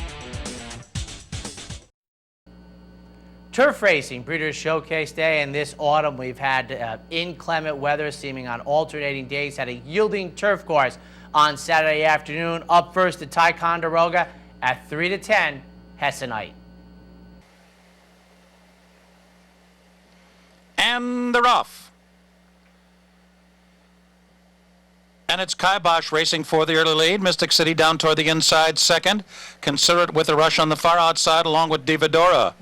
Turf racing, Breeders' Showcase Day, and this autumn we've had inclement weather seeming on alternating days. Had a yielding turf course on Saturday afternoon. Up first to Ticonderoga at 3-10, Hessenite. And they're off. And it's Kibosh racing for the early lead. Mystic City down toward the inside second. Considerate with a rush on the far outside along with Divadora.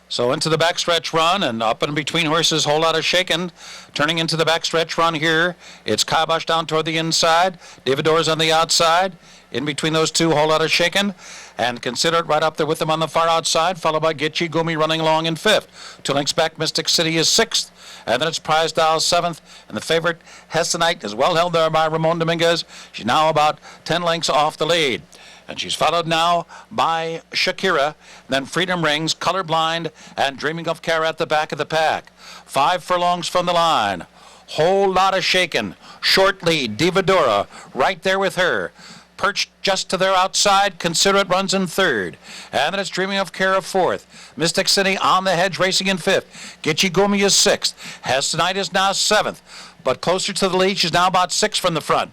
So into the backstretch run and up and between horses, whole lot of shaking. Turning into the backstretch run here, it's Kibosh down toward the inside. Divadora's on the outside. In between those two, whole lot of shaking. And Considerate right up there with them on the far outside, followed by Gitchy Gumi running along in fifth. 2 lengths back, Mystic City is sixth. And then it's Prize Dial seventh. And the favorite, Hessenite, is well held there by Ramon Dominguez. She's now about 10 lengths off the lead. And she's followed now by Shakira, then Freedom Rings, Colorblind, and Dreaming of Kara at the back of the pack. 5 furlongs from the line. Whole lot of shaking. Short lead, Divadora, right there with her. Perched just to their outside, Considerate runs in third. And then it's Dreaming of Kara fourth. Mystic City on the hedge racing in fifth. Gitchy Gumi is sixth. Hessenite is now seventh. But closer to the lead, she's now about 6 from the front.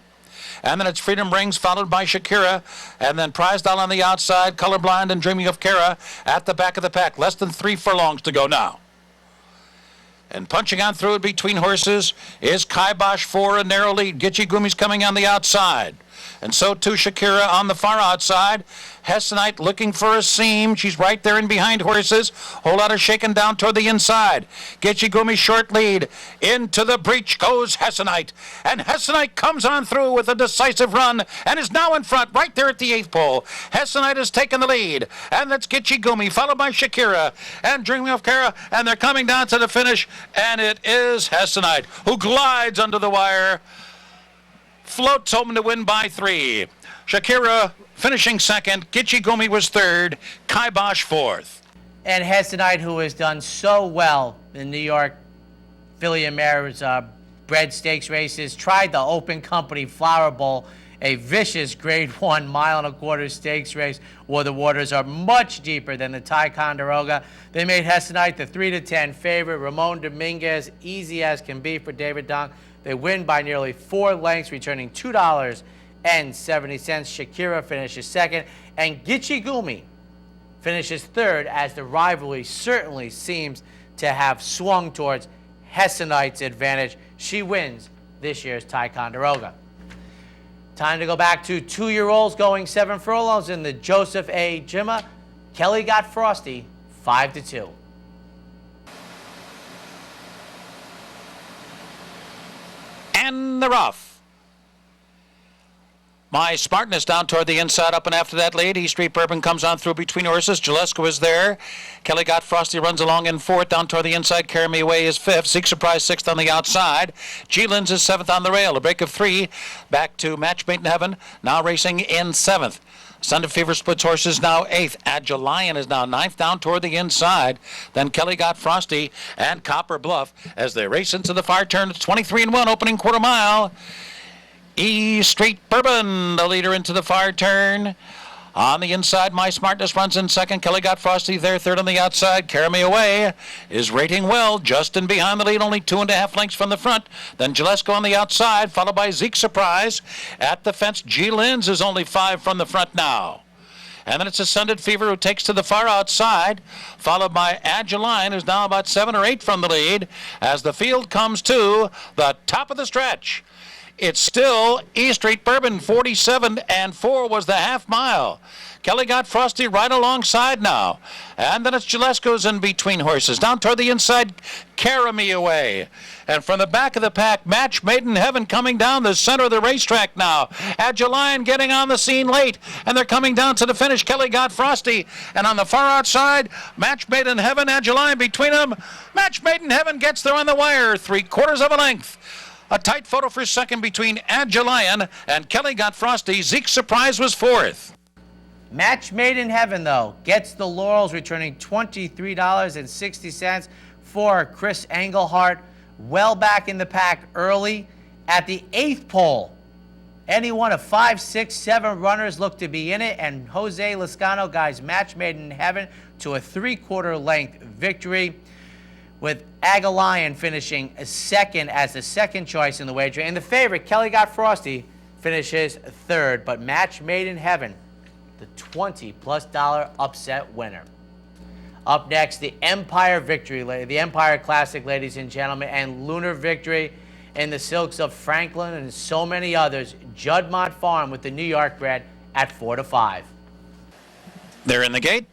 And then it's Freedom Rings, followed by Shakira, and then Prize Doll on the outside, Colorblind and Dreaming of Kara at the back of the pack. Less than 3 furlongs to go now. And punching on through it between horses is Kibosh for a narrow lead. Gitchy Gumi's coming on the outside. And so too Shakira on the far outside. Hessenite looking for a seam. She's right there in behind horses. Whole lot of shaking down toward the inside. Gitchy Gumi short lead. Into the breach goes Hessenite. And Hessenite comes on through with a decisive run and is now in front right there at the 8th pole. Hessenite has taken the lead. And that's Gitchy Gumi followed by Shakira and Dreaming of Kara. And they're coming down to the finish. And it is Hessenite who glides under the wire. Floats home to win by 3. Shakira finishing second. Gitchy Gumi was third. Kibosh fourth. And Hessenite, who has done so well in New York Filly and Mare's bred stakes races, tried the Open Company Flower Bowl, a vicious Grade 1 1.25-mile stakes race where the waters are much deeper than the Ticonderoga. They made Hessenite the 3-10 favorite. Ramon Dominguez, easy as can be for David Donk. They win by nearly 4 lengths, returning $2 Shakira finishes second, and Gichigumi finishes third, as the rivalry certainly seems to have swung towards Hessenites' advantage. She wins this year's Ticonderoga. Time to go back to 2-year-olds going 7 furlongs in the Joseph A. Jimma. Kelly got Frosty 5-2. And they're off. My Smartness down toward the inside, up and after that lead. East Street Bourbon comes on through between horses. Jalesko is there. Kelly got Frosty runs along in fourth. Down toward the inside, Carry Me Away is fifth. Zeke Surprise sixth on the outside. G-Lins is seventh on the rail. A break of 3 back to Match Made in Heaven, now racing in seventh. Sunday Fever splits horses now 8th. Agile Lion is now 9th down toward the inside. Then Kelly got Frosty and Copper Bluff as they race into the far turn. It's 23-1 opening quarter mile. East Street Bourbon, the leader into the far turn. On the inside, My Smartness runs in second. Kelly got Frosty there, third on the outside. Carry Me Away is rating well, just in behind the lead, only 2.5 lengths from the front. Then Jalesko on the outside, followed by Zeke Surprise. At the fence, G-Lins is only 5 from the front now. And then it's Ascended Fever who takes to the far outside, followed by Agile Lion, who's now about 7 or 8 from the lead, as the field comes to the top of the stretch. It's still East Street Bourbon. 47-4 was the half mile. Kelly got Frosty right alongside now. And then it's Jalesko's in between horses. Down toward the inside, Carry Me Away. And from the back of the pack, Match Made in Heaven coming down the center of the racetrack now. Agile Lion getting on the scene late. And they're coming down to the finish. Kelly got Frosty. And on the far outside, Match Made in Heaven, Agile Lion between them. Match Made in Heaven gets there on the wire, 3/4 of a length. A tight photo for second between Agile Lion and Kelly got Frosty. Zeke Surprise was fourth. Match Made in Heaven, though, gets the laurels, returning $23.60 for Chris Engelhart. Well back in the pack early at the 8th pole. Any one of 5, 6, 7 runners look to be in it, and Jose Lezcano guides Match Made in Heaven to a 3/4 length victory, with Agile Lion finishing second as the second choice in the wager. And the favorite, Kelly got Frosty, finishes third. But Match Made in Heaven, the $20+ upset winner. Up next, the Empire Victory, the Empire Classic, ladies and gentlemen, and Lunar Victory in the silks of Franklin and so many others. Juddmonte Farm with the New York bred at 4-5. They're in the gate.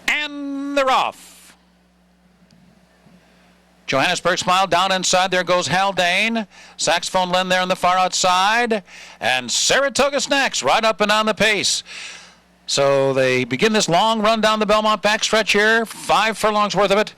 And they're off. Johannesburg Smile down inside. There goes Haldane. Saxophone Len there on the far outside. And Saratoga Snacks right up and down the pace. So they begin this long run down the Belmont backstretch here. 5 furlongs worth of it.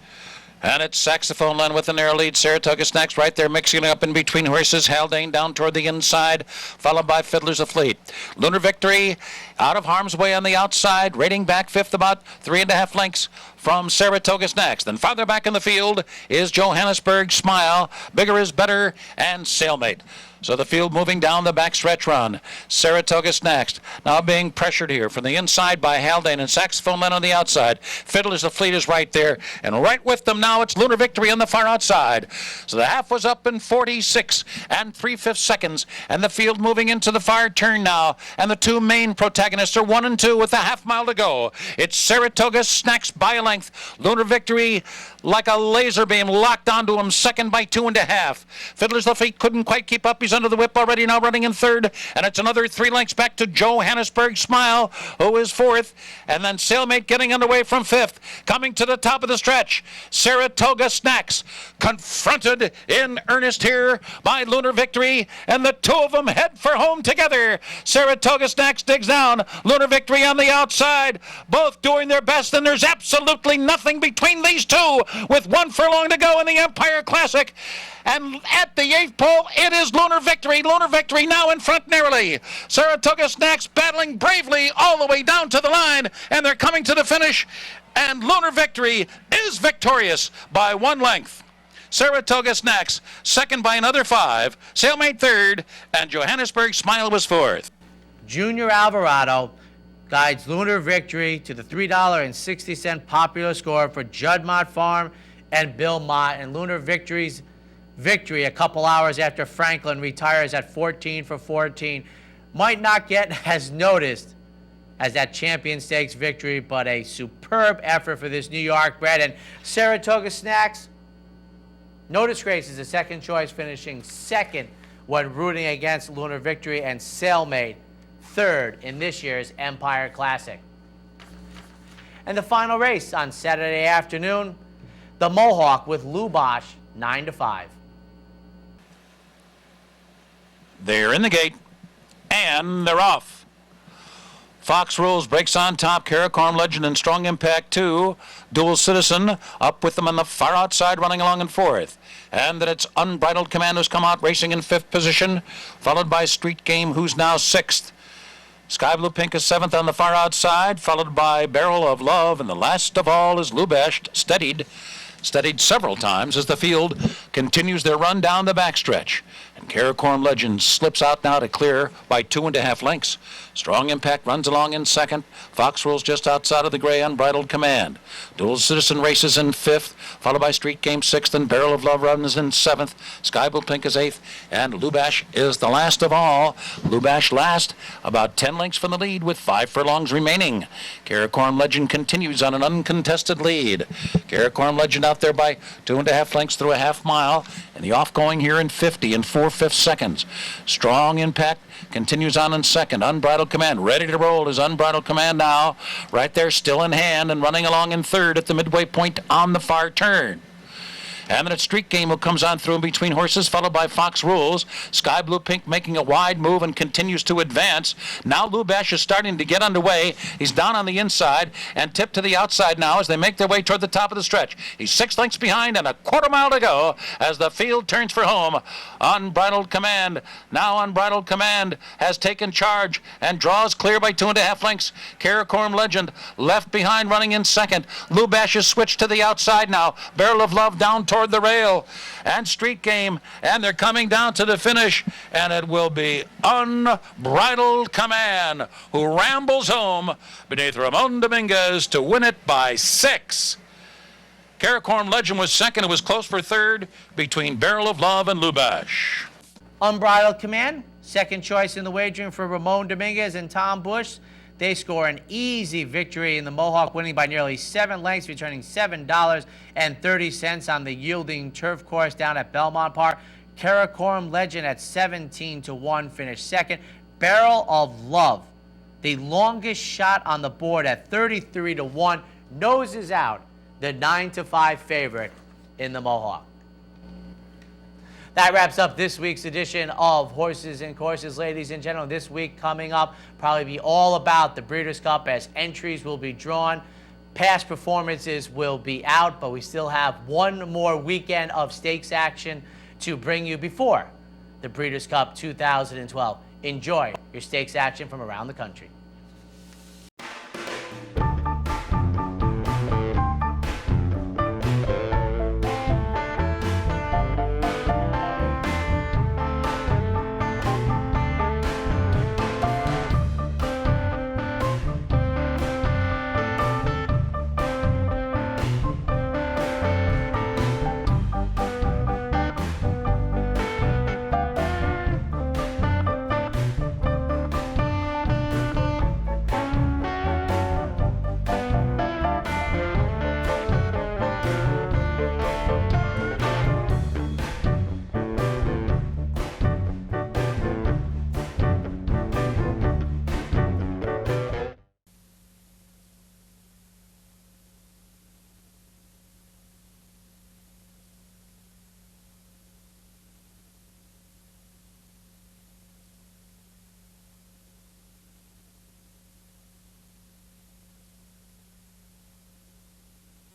And it's Saxophone Len with the narrow lead. Saratoga Snacks right there mixing it up in between horses. Haldane down toward the inside, followed by Fiddler's Afleet. Lunar Victory out of harm's way on the outside, rating back 5th, about 3.5 lengths from Saratoga Snacks. Then farther back in the field is Johannesburg Smile, Bigger is Better, and Sailmate. So the field moving down the backstretch run. Saratoga Snacks now being pressured here from the inside by Haldane and Saxophone Len on the outside. Fiddler's Afleet is right there, and right with them now it's Lunar Victory on the far outside. So the half was up in 46 3/5 seconds, and the field moving into the far turn now. And the two main protagonists are 1 and 2 with a half mile to go. It's Saratoga Snacks by a length. Lunar Victory like a laser beam locked onto him, second by 2.5. Fiddler's Afleet couldn't quite keep up. He's under the whip already, now running in third, and it's another 3 lengths back to Johannesburg Smile, who is fourth, and then Sailmate getting underway from 5th. Coming to the top of the stretch, Saratoga Snacks confronted in earnest here by Lunar Victory, and the two of them head for home together. Saratoga Snacks digs down, Lunar Victory on the outside, both doing their best, and there's absolutely nothing between these two with 1 furlong to go in the Empire Classic. And at the 8th pole, it is Lunar Victory. Lunar Victory now in front narrowly. Saratoga Snacks battling bravely all the way down to the line, and they're coming to the finish. And Lunar Victory is victorious by 1 length. Saratoga Snacks second by another 5. Sailmate third, and Johannesburg Smile was fourth. Junior Alvarado guides Lunar Victory to the $3.60 popular score for Juddmonte Farm and Bill Mott. And Lunar Victory's victory a couple hours after Franklin retires at 14 for 14. Might not get as noticed as that Champion Stakes victory, but a superb effort for this New York bred. And Saratoga Snacks, no disgrace, is the second choice, finishing second when rooting against Lunar Victory, and Sailmate third in this year's Empire Classic. And the final race on Saturday afternoon, the Mohawk with Lubash, 9-5. They're in the gate, and they're off. Fox Rules breaks on top. Caracorn Legend and Strong Impact 2. Dual Citizen up with them on the far outside, running along in fourth. And then it's Unbridled Command who's come out racing in fifth position, followed by Street Game, who's now sixth. Sky Blue Pink is seventh on the far outside, followed by Barrel of Love, and the last of all is Lubash, steadied several times as the field continues their run down the backstretch. And Caracorn Legend slips out now to clear by 2.5 lengths. Strong Impact runs along in second. Fox Rules just outside of the gray Unbridled Command. Dual Citizen races in fifth, followed by Street Game sixth, and Barrel of Love runs in seventh. Sky Blue Pink is eighth, and Lubash is the last of all. Lubash last, about 10 lengths from the lead with 5 furlongs remaining. Caracorn Legend continues on an uncontested lead. Caracorn Legend out there by 2.5 lengths through a half mile, and the off-going here in 50 and 4/5 seconds. Strong Impact continues on in second. Unbridled Command ready to roll is Unbridled Command now, right there still in hand and running along in third at the midway point on the far turn. And then it's Street Game who comes on through in between horses, followed by Fox Rules. Sky Blue Pink making a wide move and continues to advance. Now Lubash is starting to get underway. He's down on the inside and tipped to the outside now as they make their way toward the top of the stretch. He's 6 lengths behind and a quarter mile to go as the field turns for home. Unbridled Command. Now Unbridled Command has taken charge and draws clear by 2.5 lengths. Caracorn Legend left behind running in second. Lubash is switched to the outside now. Barrel of Love down toward the rail, and Street Game, and they're coming down to the finish, and it will be Unbridled Command who rambles home beneath Ramon Dominguez to win it by 6. Caracorn Legend was second. It was close for third between Barrel of Love and Lubash. Unbridled Command, second choice in the wagering for Ramon Dominguez and Tom Bush. They score an easy victory in the Mohawk, winning by nearly 7 lengths, returning $7.30 on the yielding turf course down at Belmont Park. Caracorn Legend at 17-1 finished second. Barrel of Love, the longest shot on the board at 33-1, noses out the 9-5 favorite in the Mohawk. That wraps up this week's edition of Horses and Courses, ladies and gentlemen. This week coming up, probably be all about the Breeders' Cup as entries will be drawn. Past performances will be out, but we still have one more weekend of stakes action to bring you before the Breeders' Cup 2012. Enjoy your stakes action from around the country.